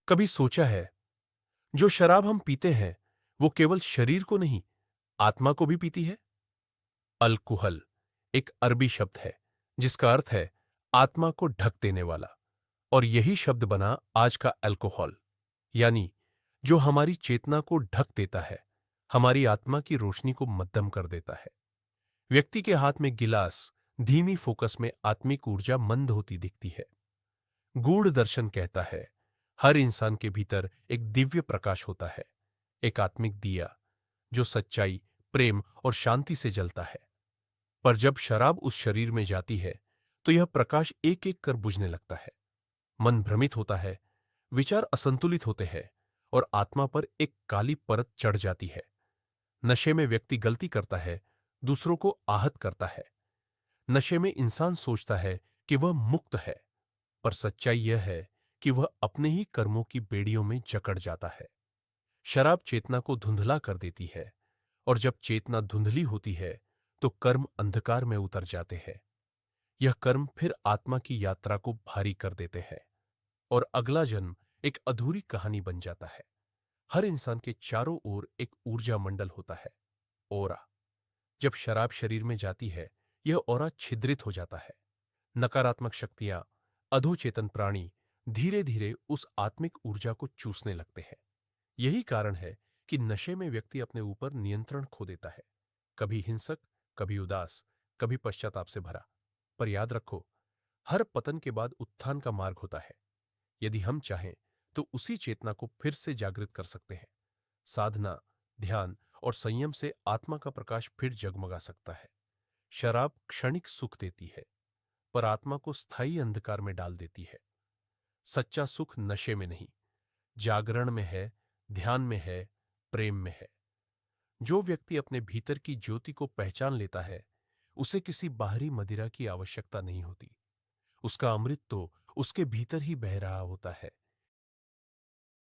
कभी सोचा है, जो शराब हम पीते हैं वो केवल शरीर को नहीं, आत्मा को भी पीती है। अल्कोहल एक अरबी शब्द है जिसका अर्थ है आत्मा को ढक देने वाला। और यही शब्द बना आज का अल्कोहल, यानी जो हमारी चेतना को ढक देता है, हमारी आत्मा की रोशनी को मध्यम कर देता है। व्यक्ति के हाथ में गिलास धीमी फोकस में आत्मिक ऊर्जा मंद होती दिखती है। गूढ़ दर्शन कहता है हर इंसान के भीतर एक दिव्य प्रकाश होता है, एक आत्मिक दिया जो सच्चाई, प्रेम और शांति से जलता है। पर जब शराब उस शरीर में जाती है तो यह प्रकाश एक एक कर बुझने लगता है। मन भ्रमित होता है, विचार असंतुलित होते हैं और आत्मा पर एक काली परत चढ़ जाती है। नशे में व्यक्ति गलती करता है, दूसरों को आहत करता है। नशे में इंसान सोचता है कि वह मुक्त है, पर सच्चाई यह है कि वह अपने ही कर्मों की बेड़ियों में जकड़ जाता है। शराब चेतना को धुंधला कर देती है, और जब चेतना धुंधली होती है तो कर्म अंधकार में उतर जाते हैं। यह कर्म फिर आत्मा की यात्रा को भारी कर देते हैं और अगला जन्म एक अधूरी कहानी बन जाता है। हर इंसान के चारों ओर एक ऊर्जा मंडल होता है, ओरा। जब शराब शरीर में जाती है, यह ओरा छिद्रित हो जाता है। नकारात्मक शक्तियां, अधोचेतन प्राणी धीरे धीरे उस आत्मिक ऊर्जा को चूसने लगते हैं। यही कारण है कि नशे में व्यक्ति अपने ऊपर नियंत्रण खो देता है, कभी हिंसक, कभी उदास, कभी पश्चाताप से भरा। पर याद रखो, हर पतन के बाद उत्थान का मार्ग होता है। यदि हम चाहें तो उसी चेतना को फिर से जागृत कर सकते हैं। साधना, ध्यान और संयम से आत्मा का प्रकाश फिर जगमगा सकता है। शराब क्षणिक सुख देती है, पर आत्मा को स्थायी अंधकार में डाल देती है। सच्चा सुख नशे में नहीं, जागरण में है, ध्यान में है, प्रेम में है। जो व्यक्ति अपने भीतर की ज्योति को पहचान लेता है, उसे किसी बाहरी मदिरा की आवश्यकता नहीं होती। उसका अमृत तो उसके भीतर ही बह रहा होता है।